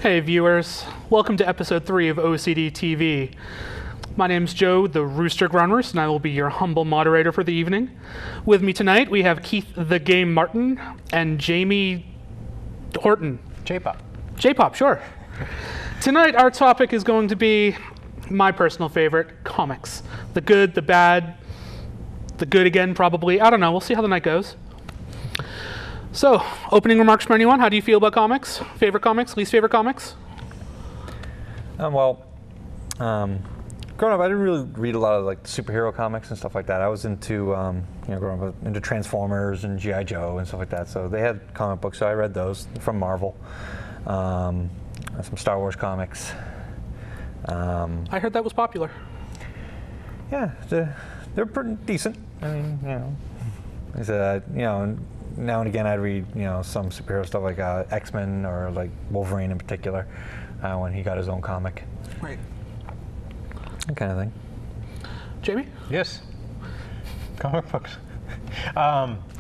Hey viewers, welcome to episode 3 of OCDTV. My name's Joe, the Rooster Grunwurst, and I will be your humble moderator for the evening. With me tonight, we have Keith the Game Martin and Jamie Horton. J-pop. J-pop, sure. Tonight, our topic is going to be my personal favorite, comics. The good, the bad, the good again, probably. I don't know, we'll see how the night goes. So, opening remarks from anyone. How do you feel about comics? Favorite comics, least favorite comics? Growing up, I didn't really read a lot of like superhero comics and stuff like that. I was into, growing up into Transformers and G.I. Joe and stuff like that. So they had comic books, so I read those from Marvel. Some Star Wars comics. I heard that was popular. Yeah, they're pretty decent. I mean, now and again I'd read, some superhero stuff like X-Men or like Wolverine in particular, when he got his own comic. Right. That kind of thing. Jamie? Yes. Comic books.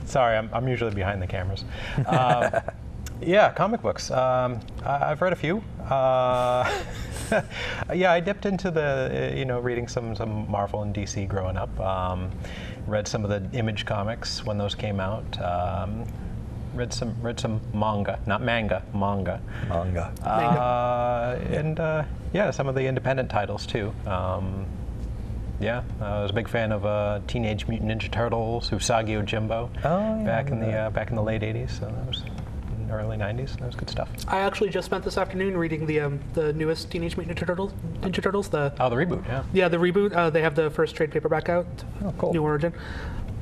Sorry, I'm usually behind the cameras. Yeah, comic books. I've read a few. Yeah, I dipped into the, reading some Marvel and DC growing up. Read some of the Image comics when those came out. Read some manga, not manga, manga. Manga. And some of the independent titles too. Yeah, I was a big fan of Teenage Mutant Ninja Turtles, Usagi Yojimbo, back in the late '80s. So that was early '90s. That was good stuff. I actually just spent this afternoon reading the newest Teenage Mutant Ninja Turtles. The reboot, yeah. Yeah, the reboot. They have the first trade paperback out. Oh, cool. New Origin.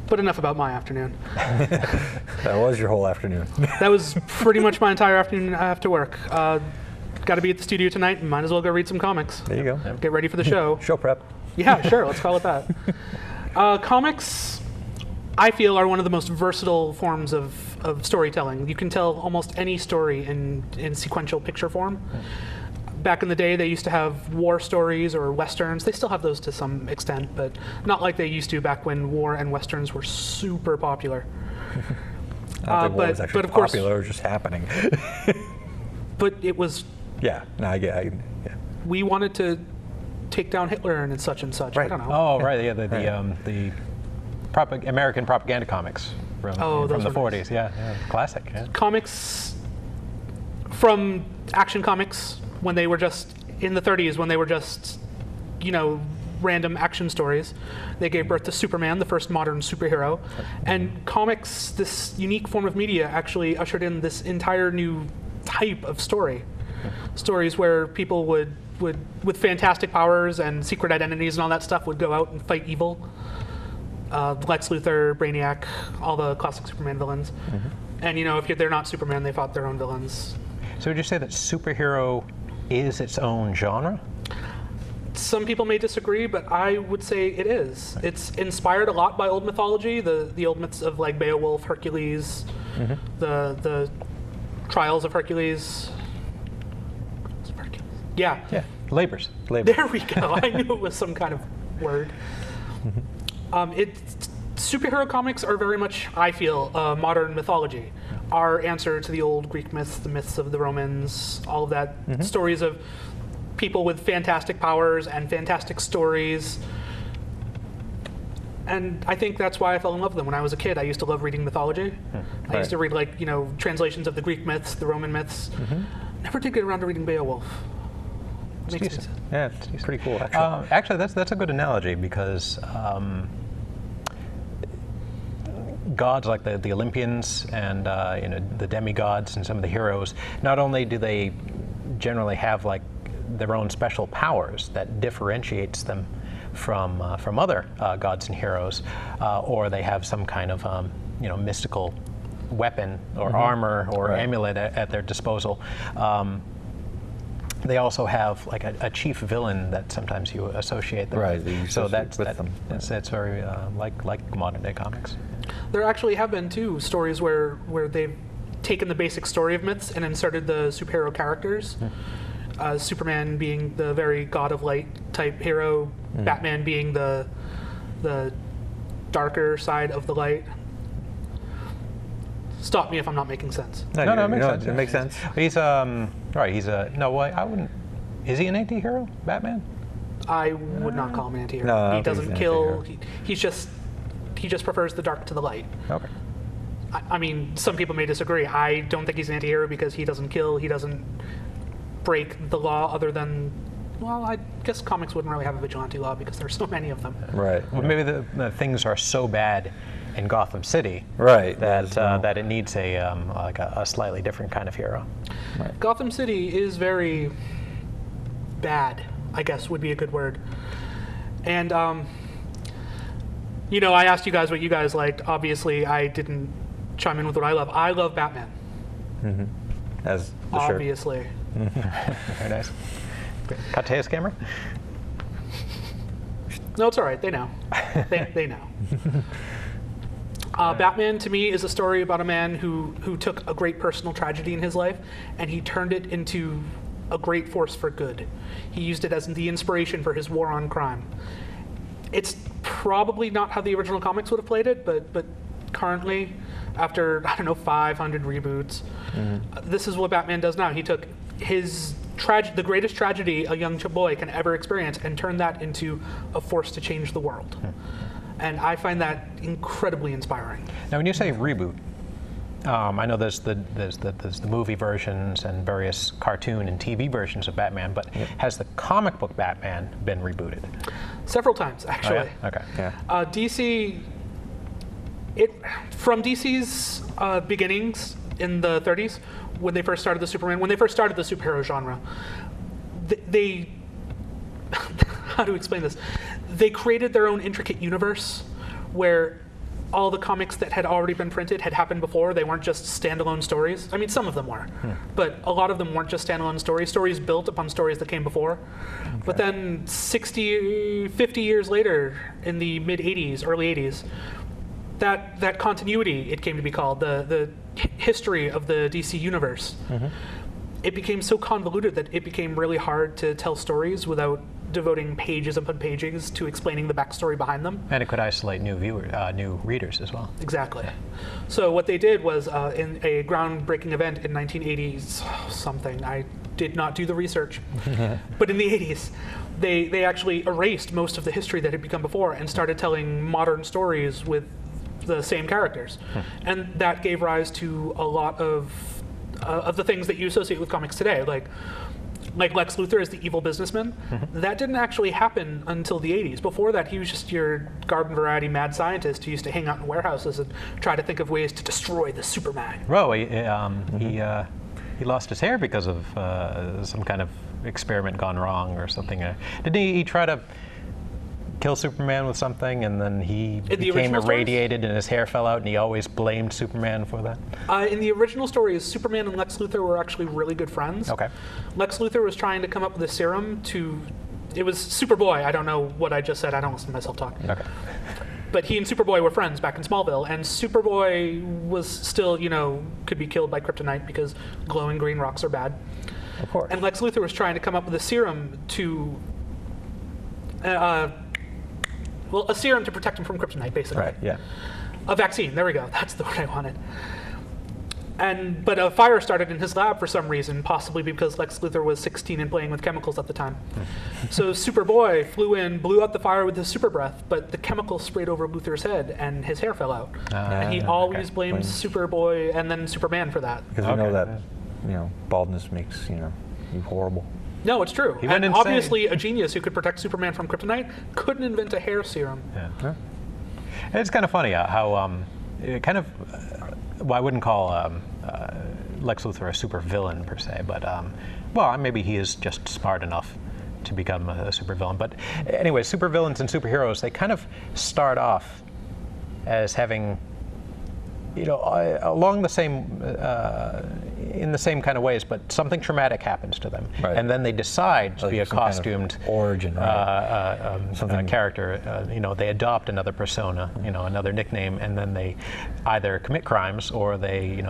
But enough about my afternoon. That was your whole afternoon. That was pretty much my entire afternoon after work. Got to be at the studio tonight, and might as well go read some comics. There you go. Get ready for the show. Show prep. Yeah, sure. Let's call it that. Comics, I feel, are one of the most versatile forms of storytelling. You can tell almost any story in sequential picture form. Back in the day, they used to have war stories or westerns. They still have those to some extent, but not like they used to back when war and westerns were super popular. I don't think war was actually of course, popular, it was just happening. But it was... Yeah, no, I get it. Yeah. We wanted to take down Hitler and such and such. Right. I don't know. Oh, right, yeah, the American propaganda comics from the 40s. Nice. Yeah, classic. Yeah. Comics from Action Comics when they were just in the 30s, when they were just, random action stories. They gave birth to Superman, the first modern superhero. And comics, this unique form of media, actually ushered in this entire new type of story. Stories where people would with fantastic powers and secret identities and all that stuff would go out and fight evil. Lex Luthor, Brainiac, all the classic Superman villains. Mm-hmm. And if they're not Superman, they fought their own villains. So would you say that superhero is its own genre? Some people may disagree, but I would say it is. Right. It's inspired a lot by old mythology, the old myths of like Beowulf, Hercules, mm-hmm. the Trials of Hercules. Yeah. Yeah. Labors. There we go. I knew it was some kind of word. Mm-hmm. Superhero comics are very much, I feel, modern mythology. Our answer to the old Greek myths, the myths of the Romans, all of that, mm-hmm. stories of people with fantastic powers and fantastic stories. And I think that's why I fell in love with them. When I was a kid, I used to love reading mythology. Mm-hmm. I used to read translations of the Greek myths, the Roman myths. Mm-hmm. Never did get around to reading Beowulf. It's decent. Yeah, it's pretty cool, actually. Actually, that's a good analogy because gods like the Olympians and the demigods and some of the heroes, not only do they generally have like their own special powers that differentiates them from other gods and heroes, or they have some kind of mystical weapon or mm-hmm. armor or amulet at their disposal. They also have like a chief villain that sometimes you associate them with. So that's very like modern day comics. There actually have been too stories where they've taken the basic story of myths and inserted the superhero characters. Mm. Superman being the very god of light type hero, Batman being the darker side of the light. Stop me if I'm not making sense. No, it makes sense. It makes sense. He's Right, he's a, no, I wouldn't, is he an anti-hero, Batman? I would not call him an anti-hero. No, I He don't think doesn't he's an kill. anti-hero. He just prefers the dark to the light. Okay. I mean, some people may disagree. I don't think he's an anti-hero because he doesn't kill. He doesn't break the law other than, well, I guess comics wouldn't really have a vigilante law because there's so many of them. Right. Well, maybe the things are so bad in Gotham City Right. that that it needs a slightly different kind of hero. Gotham City is very bad, I guess would be a good word. And, you know, I asked you guys what you guys liked. Obviously, I didn't chime in with what I love. I love Batman. As the shirt. Obviously. Very nice. Cut to his camera. No, it's all right. They know. They know. Batman, to me, is a story about a man who took a great personal tragedy in his life and he turned it into a great force for good. He used it as the inspiration for his war on crime. It's probably not how the original comics would have played it, but currently, after, I don't know, 500 reboots, this is what Batman does now. He took his the greatest tragedy a young boy can ever experience and turned that into a force to change the world. And I find that incredibly inspiring. Now, when you say reboot, I know there's the movie versions and various cartoon and TV versions of Batman, but has the comic book Batman been rebooted? Several times, actually. Oh, yeah? Okay. Yeah. DC, from DC's beginnings in the 30s, when they first started the superhero genre, they how to explain this? They created their own intricate universe where all the comics that had already been printed had happened before. They weren't just standalone stories. I mean, some of them were, but a lot of them weren't just standalone stories built upon stories that came before. Okay. But then 50 years later, in the mid-'80s, early '80s, that continuity, it came to be called, the history of the DC universe, it became so convoluted that it became really hard to tell stories without devoting pages upon pages to explaining the backstory behind them. And it could isolate new readers as well. Exactly. So what they did was, in a groundbreaking event in 1980s something, I did not do the research, but in the 80s, they actually erased most of the history that had become before and started telling modern stories with the same characters. And that gave rise to a lot of the things that you associate with comics today, like Lex Luthor as the evil businessman. That didn't actually happen until the 80s. Before that, he was just your garden variety mad scientist who used to hang out in warehouses and try to think of ways to destroy the Superman. Well, he lost his hair because of some kind of experiment gone wrong or something. Didn't he try to kill Superman with something, and then he became irradiated and his hair fell out, and he always blamed Superman for that? In the original stories, Superman and Lex Luthor were actually really good friends. Okay. Lex Luthor was trying to come up with a serum it was Superboy. I don't know what I just said. I don't listen to myself talk. Okay. But he and Superboy were friends back in Smallville, and Superboy was still, could be killed by kryptonite because glowing green rocks are bad. Of course. And Lex Luthor was trying to come up with a serum a serum to protect him from kryptonite, basically. Right, yeah. A vaccine, there we go. That's the word I wanted. But a fire started in his lab for some reason, possibly because Lex Luthor was 16 and playing with chemicals at the time. So Superboy flew in, blew out the fire with his super breath, but the chemicals sprayed over Luthor's head and his hair fell out. And he always blamed Superboy and then Superman for that. Because we know that, baldness makes, you horrible. No, it's true. He went and insane. obviously a genius who could protect Superman from kryptonite couldn't invent a hair serum. Yeah. It's kind of funny how it kind of, I wouldn't call Lex Luthor a super villain per se, but maybe he is just smart enough to become a super villain. But anyway, super villains and superheroes, they kind of start off as having, along the same, in the same kind of ways, but something traumatic happens to them, and then they decide to be a costumed kind of origin, character. They adopt another persona, another nickname, and then they either commit crimes or they,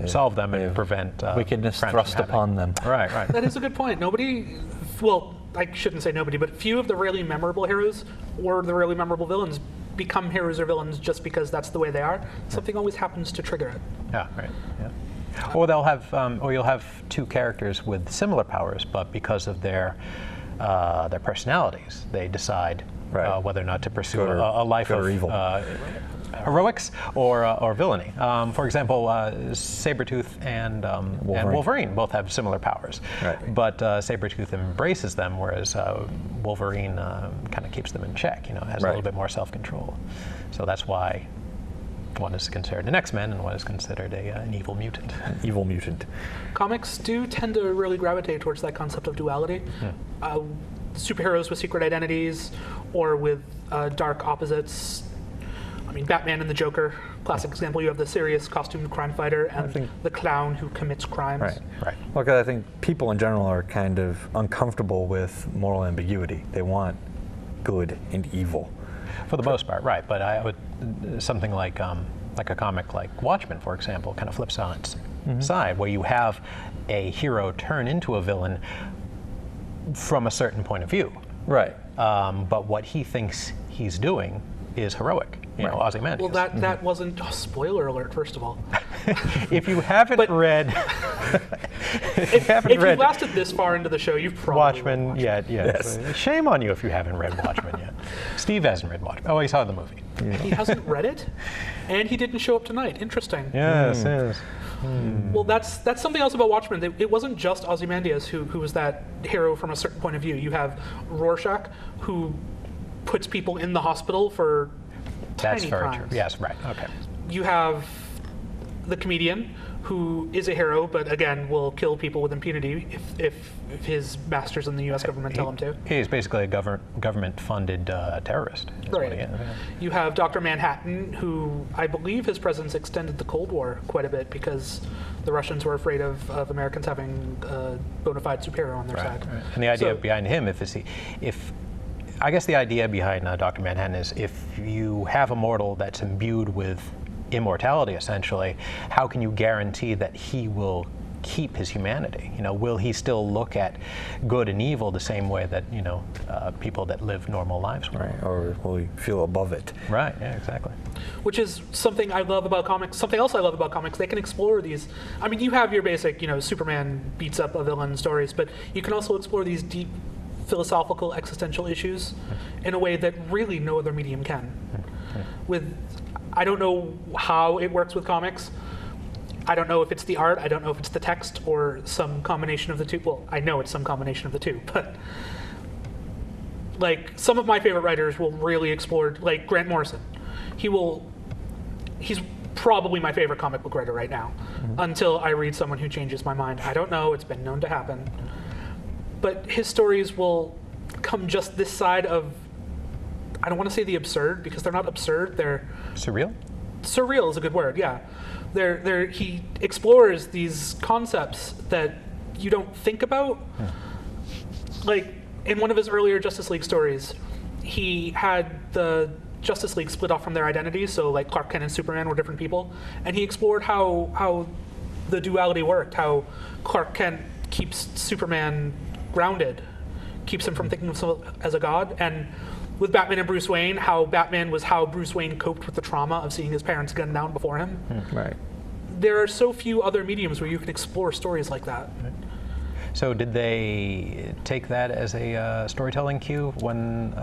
solve them and prevent wickedness crimes thrust from happening. upon them. Right. That is a good point. I shouldn't say nobody, but few of the really memorable heroes or the really memorable villains become heroes or villains just because that's the way they are. Something always happens to trigger it. Yeah, right. Yeah. Or they'll have, or you'll have two characters with similar powers, but because of their personalities, they decide whether or not to pursue a life of evil. Heroics or villainy. For example, Sabretooth and Wolverine both have similar powers, but Sabretooth embraces them, whereas Wolverine kind of keeps them in check. Has a little bit more self-control. So that's why one is considered an X-Men and one is considered an evil mutant. An evil mutant. Comics do tend to really gravitate towards that concept of duality. Superheroes with secret identities or with dark opposites. I mean, Batman and the Joker, classic example. You have the serious costumed crime fighter and the clown who commits crimes. Right. Well, 'cause I think people in general are kind of uncomfortable with moral ambiguity. They want good and evil. For the most part, right. But I would something like a comic like Watchmen, for example, kind of flips on its side, where you have a hero turn into a villain from a certain point of view. Right. But what he thinks he's doing is heroic. Ozymandias. Well, that wasn't a spoiler alert, first of all. If you haven't read, if you've lasted this far into the show, you've probably Watchmen yet. Yes. Shame on you if you haven't read Watchmen yet. Steve hasn't read Watchmen. Oh, he saw the movie. He hasn't read it, and he didn't show up tonight. Interesting. Yes. Yes. Well, that's something else about Watchmen. It wasn't just Ozymandias who was that hero from a certain point of view. You have Rorschach, who puts people in the hospital for tiny crimes. True. Yes, right. Okay. You have the comedian, who is a hero, but again will kill people with impunity if his masters in the U.S. government tell him to. He's basically a government-funded terrorist. Right. You have Dr. Manhattan, who I believe his presence extended the Cold War quite a bit because the Russians were afraid of Americans having a bona fide superhero on their side. Right. And the idea behind him, I guess the idea behind Dr. Manhattan is if you have a mortal that's imbued with immortality, essentially, how can you guarantee that he will keep his humanity? Will he still look at good and evil the same way that people that live normal lives will? Right. Or will he feel above it? Right. Yeah. Exactly. Which is something I love about comics. Something else I love about comics, they can explore these. I mean, you have your basic, Superman beats up a villain stories, but you can also explore these deep philosophical, existential issues in a way that really no other medium can. I don't know how it works with comics. I don't know if it's the art, I don't know if it's the text, or some combination of the two. Well, I know it's some combination of the two, but like some of my favorite writers will really explore, like Grant Morrison. He's probably my favorite comic book writer right now, until I read someone who changes my mind. I don't know, it's been known to happen. But his stories will come just this side of, I don't want to say the absurd, because they're not absurd, they're... Surreal? Surreal is a good word, yeah. He explores these concepts that you don't think about. Like, in one of his earlier Justice League stories, he had the Justice League split off from their identities, so like Clark Kent and Superman were different people, and he explored how the duality worked, how Clark Kent keeps Superman grounded, keeps him from thinking of himself as a god, and with Batman and Bruce Wayne, how Batman was how Bruce Wayne coped with the trauma of seeing his parents gunned down before him. Right. There are so few other mediums where you can explore stories like that. So did they take that as a storytelling cue when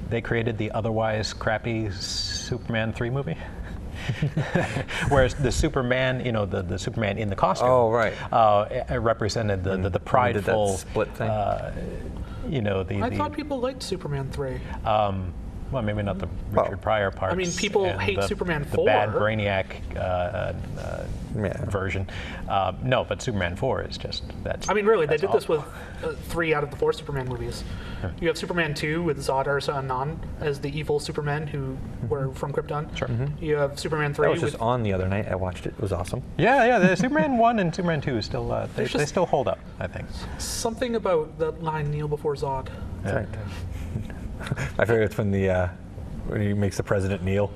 they created the otherwise crappy Superman 3 movie? Whereas the Superman, the Superman in the costume, it represented the prideful that split thing. I thought people liked Superman 3. Well, maybe not the Richard Pryor parts. I mean, people hate Superman 4. The bad Brainiac version. No, but Superman 4 is just that's. I mean, really, they did awful. this with 3 out of the 4 Superman movies. You have Superman 2 with Zod, Ursa, and Nan as the evil Supermen who were from Krypton. Sure. You have Superman 3. I was just on the other night. I watched it. It was awesome. Yeah. The Superman 1 and Superman 2 is still they still hold up, I think. Something about that line "kneel before Zod." That's right. My favorite's when he makes the president kneel,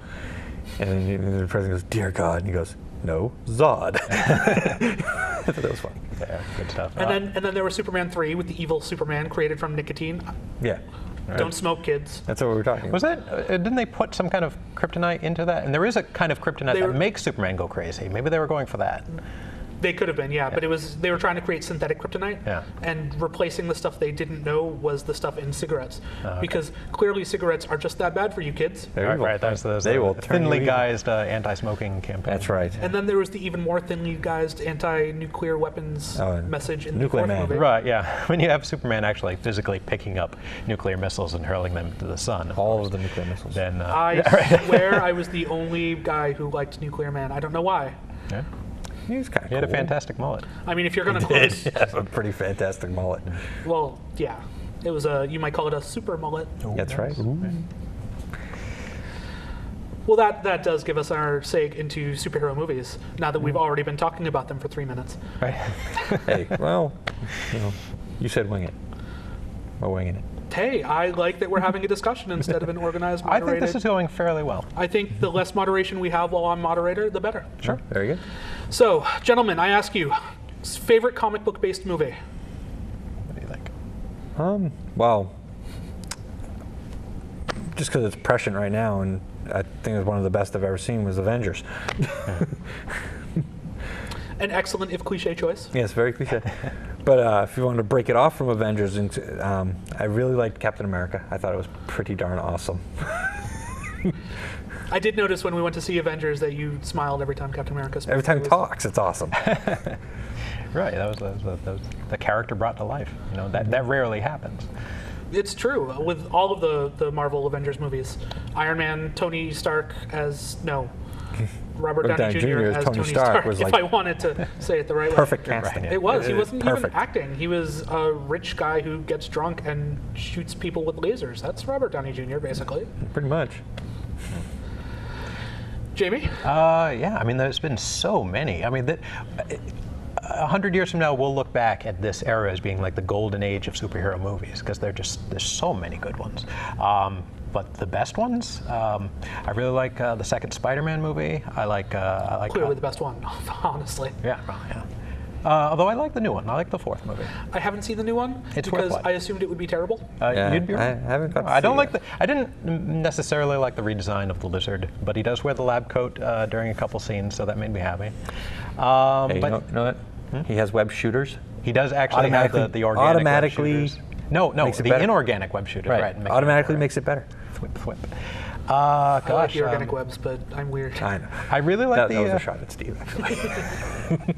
and then the president goes, "Dear God," and he goes, "No, Zod." I thought that was fun. Yeah, good stuff. And then there was Superman 3 with the evil Superman created from nicotine. Yeah. Don't smoke, kids. That's what we were talking Was about. that, didn't they put some kind of kryptonite into that? And there is a kind of kryptonite that makes Superman go crazy. Maybe they were going for that. They could have been, yeah, but they were trying to create synthetic kryptonite, Yeah. and replacing the stuff they didn't know was the stuff in cigarettes, okay. because clearly cigarettes are just that bad for you kids. They're evil. Right, that's the They will turn you thinly evil. guised anti-smoking campaign. That's right. And then there was the even more thinly guised anti-nuclear weapons and message in the Nuclear fourth Man. movie. Right, yeah. When you have Superman actually physically picking up nuclear missiles and hurling them to the sun, All of the nuclear missiles. then I swear I was the only guy who liked Nuclear Man. I don't know why. yeah. He was kind of He had a fantastic mullet. I mean, if you're going to close, That's a pretty fantastic mullet. well, yeah, it was you might call it a super mullet. That's right. Well, that does give us our seg into superhero movies. Now that we've already been talking about them for 3 minutes. Right. Hey, well, you said wing it. We're winging it. Hey, I like that we're having a discussion instead of an organized, I moderated. think this is going fairly well. I think the less moderation we have while I'm moderator, the better. Sure. Very good. So, gentlemen, I ask you, favorite comic book based movie? What do you think? Well, just because it's prescient right now, and I think it's one of the best I've ever seen, was Avengers. An excellent, if cliche, choice. Yes, very cliche. But if you want to break it off from Avengers, I really liked Captain America. I thought it was pretty darn awesome. I did notice when we went to see Avengers that you smiled every time Captain America spoke. Every time It he was- talks, it's awesome. Right, that was the character brought to life. That rarely happens. It's true. With all of the Marvel Avengers movies, Iron Man, Tony Stark as, no, Robert Downey Jr. as Tony Stark, was if like I wanted to say it the right perfect way. casting. Right. It was. He wasn't even Perfect. acting. He was a rich guy who gets drunk and shoots people with lasers. That's Robert Downey Jr., basically. Pretty much. Jamie? Yeah, I mean, there's been so many. I mean, 100 years from now, we'll look back at this era as being like the golden age of superhero movies, because there's so many good ones. But the best ones, I really like the second Spider-Man movie. I like Clearly the best one, honestly. Yeah, well, yeah. Although I like the new one. I like the fourth movie. I haven't seen the new one It's because worth I assumed it would be terrible. Yeah, You'd be I right. haven't got to I don't see like it. I didn't necessarily like the redesign of the lizard, but he does wear the lab coat during a couple scenes, so that made me happy. Hey, you But know what? He has web shooters. he does actually have the organic automatically web shooters. No, makes it the better. inorganic web shooters. Right. makes it Automatically better. makes it better. Thwip. I like Gosh, the organic webs, but I'm weird. I know. I really like That was the. a shot at Steve, actually.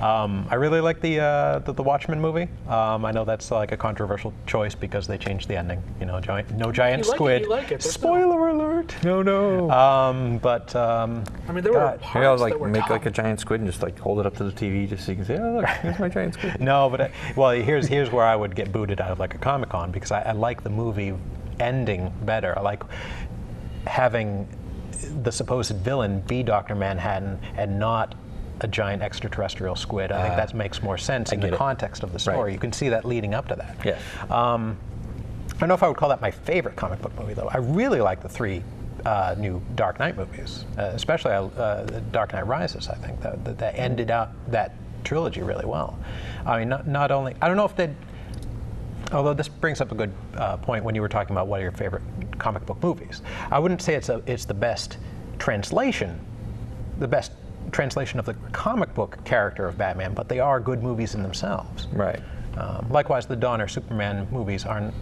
I really like the Watchmen movie. I know that's like a controversial choice because they changed the ending. No giant You like it, squid. you like it. There's Spoiler alert. No. But I mean, there were God. parts Maybe I'll that were make tough. like a giant squid and just like hold it up to the TV just so you can say, oh look, here's my giant squid. no, but well, here's where I would get booted out of like a Comic-Con because I like the movie ending better. I like having the supposed villain be Dr. Manhattan and not a giant extraterrestrial squid. I think that makes more sense in the get it. context of the story. Right. You can see that leading up to that. Yeah. I don't know if I would call that my favorite comic book movie, though. I really like the three new Dark Knight movies, especially Dark Knight Rises. I think that ended out that trilogy really well. I mean, not only I don't know if they'd. Although this brings up a good point when you were talking about what are your favorite comic book movies. I wouldn't say it's the best translation, of the comic book character of Batman, but they are good movies in themselves. Right. Likewise, the Dawn or Superman movies aren't.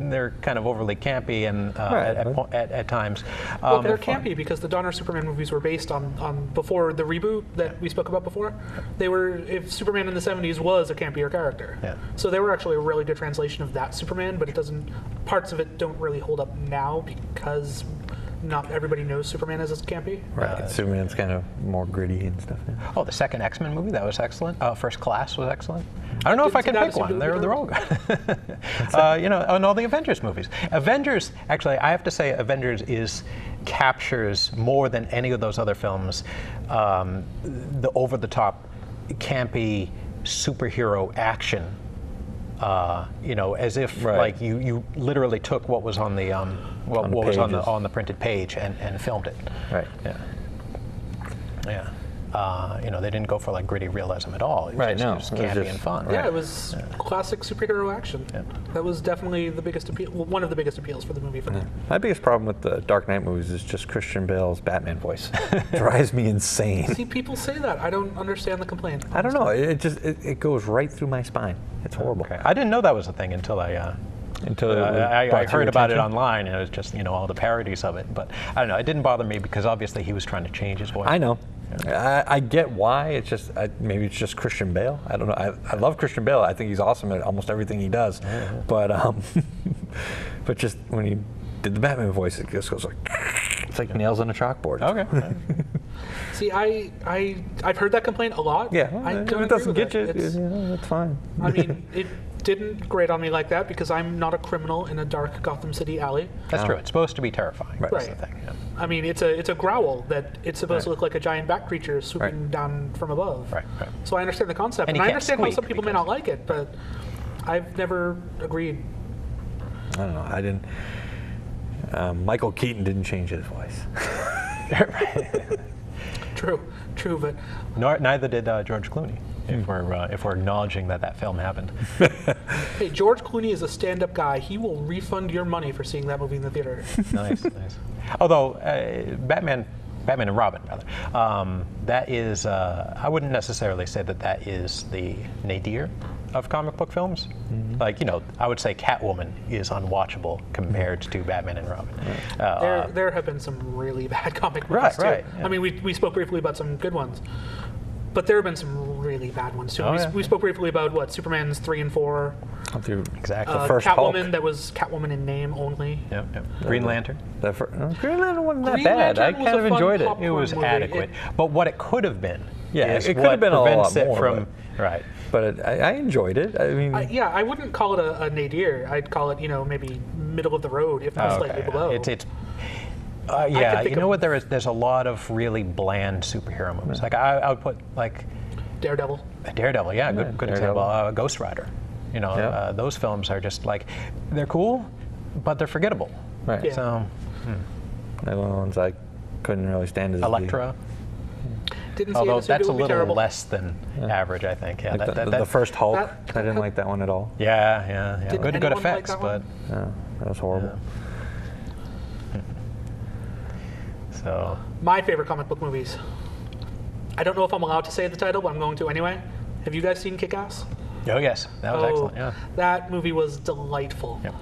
They're kind of overly campy and Right. at times. Well, they're fun. campy because the Donner Superman movies were based on before the reboot that we spoke about before. They were, if Superman in the 70s was a campier character. Yeah. So they were actually a really good translation of that Superman, but parts of it don't really hold up now because not everybody knows Superman as campy. Right. Superman's kind of more gritty and stuff. Yeah. Oh, the second X-Men movie, that was excellent. First Class was excellent. I don't know if I didn't can see pick that. It one. seemed to They're all good. And all the Avengers movies. Avengers, actually, I have to say, Avengers captures more than any of those other films the over-the-top, campy superhero action. As if Right. like you literally took what was on the what was pages. on the printed page and filmed it. Right. Yeah. They didn't go for like gritty realism at all. It was Right, just, no. it was It was campy just- and fun. Yeah, it was classic superhero action. Yeah. That was definitely the biggest appeal, well, one of the biggest appeals for the movie for me. My biggest problem with the Dark Knight movies is just Christian Bale's Batman voice. Drives me insane. See, people say that. I don't understand the complaint. I don't know. It goes right through my spine. It's horrible. Okay. I didn't know that was a thing until I Until it I brought to your heard about it attention. online, and it was just all the parodies of it. But I don't know. It didn't bother me because obviously he was trying to change his voice. I know. I get why. It's just maybe it's just Christian Bale. I don't know. I love Christian Bale. I think he's awesome at almost everything he does. But but just when he did the Batman voice, it just goes like it's like nails on a chalkboard. Okay. See, I've heard that complaint a lot. Yeah. I If don't it doesn't agree get with you, that. It's- that's fine. I mean, it didn't grate on me like that because I'm not a criminal in a dark Gotham City alley. That's true. It's supposed to be terrifying. Right. That's Right. the thing. Yeah. I mean, it's a growl that it's supposed to look like a giant bat creature swooping down from above. Right. Right. So I understand the concept, And and he I can't understand how squeak some people may because- not like it, but I've never agreed. I don't know. I didn't. Michael Keaton didn't change his voice. True, but Neither did George Clooney. If we're acknowledging that film happened. hey, George Clooney is a stand-up guy. He will refund your money for seeing that movie in the theater. Nice. Although Batman and Robin, rather, that is I wouldn't necessarily say that is the nadir of comic book films. Like I would say Catwoman is unwatchable compared to Batman and Robin. There have been some really bad comic Right, movies too. right, yeah. I mean, we spoke briefly about some good ones, but there have been some really bad ones too. Oh, yeah. We spoke briefly about Superman's 3 and 4. Exactly. The first Hulk. Catwoman that was Catwoman in name only. Yep. Green Lantern. Green Lantern wasn't that Green bad. I Lantern was kind a of fun enjoyed it. popcorn It was movie. adequate. But what it could have been, Yeah, is it could what have been a prevents lot it more, from right. But I enjoyed it. I mean, I wouldn't call it a nadir. I'd call it, maybe middle of the road, if not slightly below. It's could think you know of- what? There's a lot of really bland superhero movies. Like I would put like Daredevil. Daredevil. Yeah, good Daredevil. example. Ghost Rider. Yeah. Those films are just like they're cool, but they're forgettable. right. Yeah. So The only ones I couldn't really stand is Elektra. Didn't see Although it, assumed that's it a would be little terrible. less than average, I think. Yeah, the first Hulk. that- I didn't like that one at all. Yeah. Did Good anyone like effects, that but one? Yeah, that was horrible. so My favorite comic book movies. I don't know if I'm allowed to say the title, but I'm going to anyway. Have you guys seen Kick-Ass? oh yes, that was excellent. Yeah. That movie was delightful. Yep.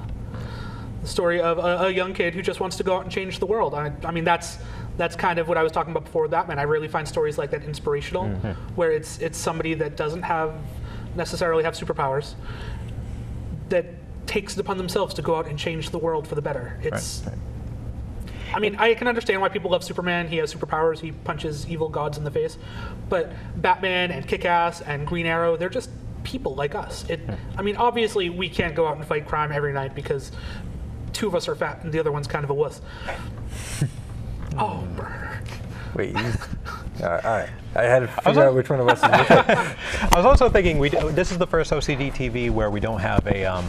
The story of a young kid who just wants to go out and change the world. I mean, that's kind of what I was talking about before with Batman. I really find stories like that inspirational, where it's somebody that doesn't necessarily have superpowers, that takes it upon themselves to go out and change the world for the better. It's. Right. I mean, I can understand why people love Superman. He has superpowers. He punches evil gods in the face. But Batman and Kick-Ass and Green Arrow, they're just people like us. I mean, obviously, we can't go out and fight crime every night because two of us are fat and the other one's kind of a wuss. Oh, burner. Wait. All right. I had to figure out which one of us is which one. I was also thinking this is the first OCDTV where we don't have a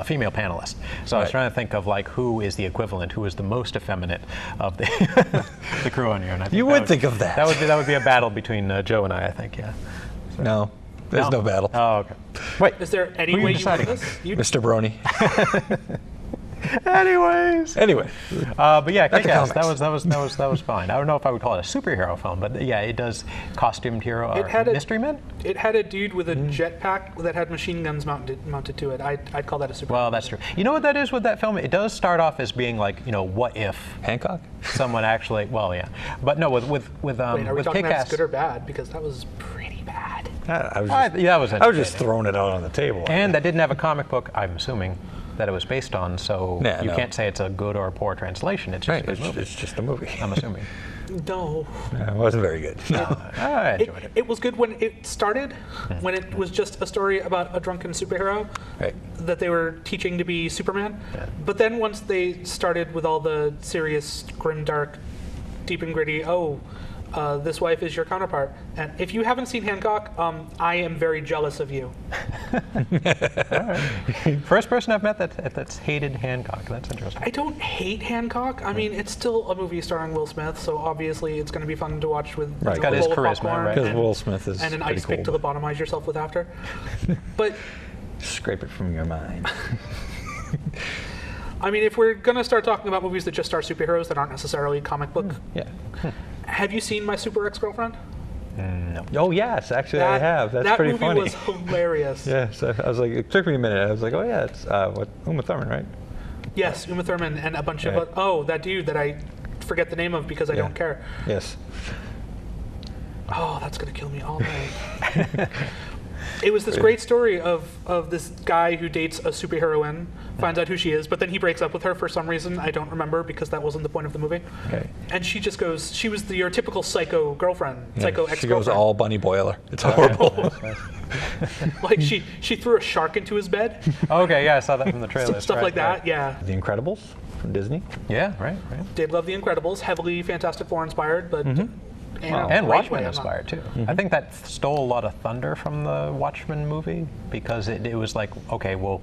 female panelist. So I was Right. trying to think of like who is the equivalent, who is the most effeminate of the the crew on here. And I think You would think of that. That would be a battle between Joe and I think. Yeah. No, there's no battle. Oh, okay. Wait. Is there any Who are you way you want deciding? this? You, Mr. Brony. Anyways. Anyway, But yeah, Back to Kick-Ass. comics. That was fine. I don't know if I would call it a superhero film, but yeah, it does costumed hero or had a- mystery men. it had a dude with a jetpack that had machine guns mounted to it. I'd call that a super. Well, that's true. You know what that is with that film? It does start off as being like, what if Hancock. someone actually? Well, yeah, but no, with Wait, are we with talking about Kick-Ass. good or bad? Because that was pretty bad. I was Yeah, just, that was I was just entertaining. throwing it out on the table. And that didn't have a comic book. I'm assuming that it was based on, so Yeah, you no. can't say it's a good or a poor translation. It's just Right, a good movie. it's just a movie. I'm assuming. No. It wasn't very good. I enjoyed it. It was good when it started, when it was just a story about a drunken superhero Right. that they were teaching to be Superman. Yeah. But then once they started with all the serious, grim, dark, deep and gritty, This wife is your counterpart. And if you haven't seen Hancock, I am very jealous of you. First person I've met that's hated Hancock. That's interesting. I don't hate Hancock. I mean, it's still a movie starring Will Smith, so obviously it's going to be fun to watch with Right. you know, Got a his bowl of charisma, popcorn right? Because and- Will Smith is and an pretty ice pick cool. to lobotomize yourself with after. But Scrape it from your mind. I mean, if we're going to start talking about movies that just star superheroes that aren't necessarily comic book, Yeah. have you seen My Super Ex-Girlfriend? No. Oh yes, actually I have. That's pretty that funny. movie was hilarious. Yeah, so I was like, it took me a minute. I was like, oh yeah, it's Uma Thurman, right? Yes, Uma Thurman and a bunch Yeah. of that dude that I forget the name of because I Yeah. don't care. Yes. Oh, that's gonna kill me all day. It was this great story of this guy who dates a superheroine, finds out who she is, but then he breaks up with her for some reason. I don't remember because that wasn't the point of the movie. Okay. And she just goes, she was your typical psycho girlfriend, Yeah, psycho she ex-girlfriend. goes all bunny boiler. It's horrible. Like she threw a shark into his bed, Okay, yeah, I saw that from the trailer. stuff like that. Yeah, The Incredibles from Disney. Yeah, right. did love The Incredibles, heavily Fantastic Four inspired, but in a And great Watchmen way, I'm not- inspired too. I think that stole a lot of thunder from the Watchmen movie because it was like, okay, well,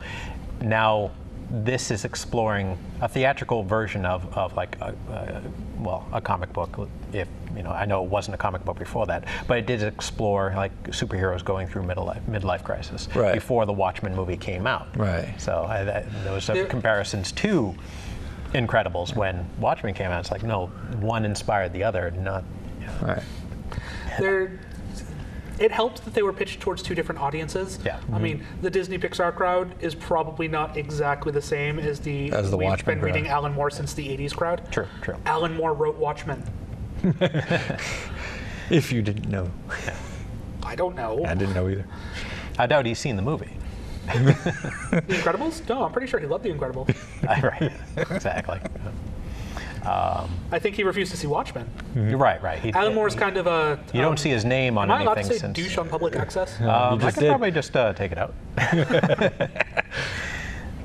now this is exploring a theatrical version of like a comic book. If you know, I know it wasn't a comic book before that, but it did explore like superheroes going through midlife crisis Right. before the Watchmen movie came out. Right. So there was some There- comparisons to Incredibles when Watchmen came out. It's like no, one inspired the other, not. Right. It helped that they were pitched towards two different audiences. Yeah. I mean, the Disney Pixar crowd is probably not exactly the same as the we've Watchmen been reading crowd. Alan Moore since the 80s crowd. True. Alan Moore wrote Watchmen. If you didn't know. I don't know. I didn't know either. I doubt he's seen the movie. The Incredibles? No, I'm pretty sure he loved The Incredibles. Right, exactly. I think he refused to see Watchmen. You're right. Alan Moore's kind of a... You don't see his name on Am I allowed to anything say since. douche on public access? I just could did. probably just take it out. Am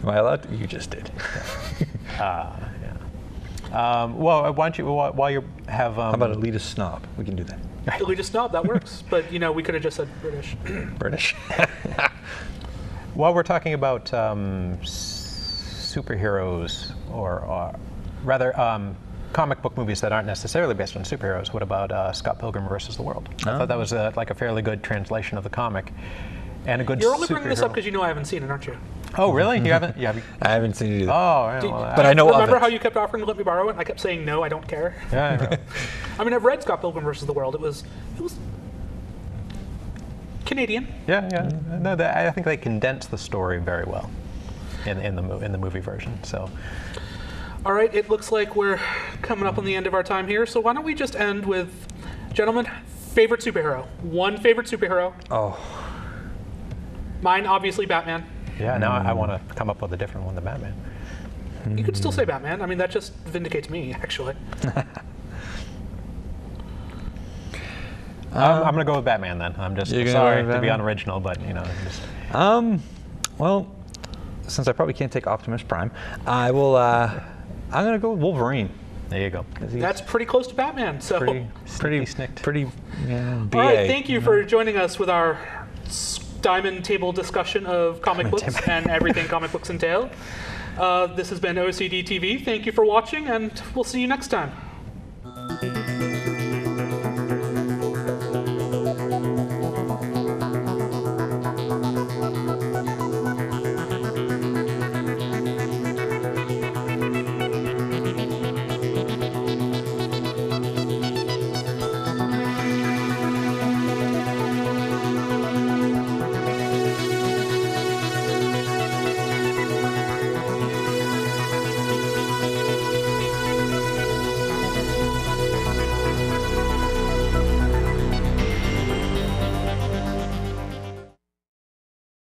I allowed to? You just did. Well, why don't you while you have? How about elitist snob? We can do that. Elitist snob, that works. But, you know, we could have just said British. British. While we're talking about superheroes, or rather comic book movies that aren't necessarily based on superheroes, what about Scott Pilgrim versus the World? I thought that was like a fairly good translation of the comic, and a good. You're only bringing this up superhero- because you know I haven't seen it, aren't you? Oh, really? You haven't? Yeah. I haven't seen it either. Oh, yeah, Did- well, But I know of Remember it. how you kept offering to let me borrow it? I kept saying no, I don't care. yeah, I know. I mean, I've read Scott Pilgrim versus the World. It was Canadian. Yeah. No, I think they condense the story very well in the movie version. So. All right, it looks like we're coming up on the end of our time here. So why don't we just end with, gentlemen, favorite superhero? One favorite superhero. Oh, Mine, obviously, Batman. Yeah, now I want to come up with a different one than Batman. You could still say Batman. I mean, that just vindicates me, actually. I'm going to go with Batman then. I'm just You're gonna sorry go with to be Batman? unoriginal, but you know, just well, since I probably can't take Optimus Prime, I will. I'm gonna go with Wolverine. there you go. 'Cause he's That's pretty close to Batman. So, pretty, snicked. pretty. Yeah, BA. all right, thank you for joining us with our diamond table discussion of comic books and everything comic books entail. This has been OCDTV. Thank you for watching, and we'll see you next time.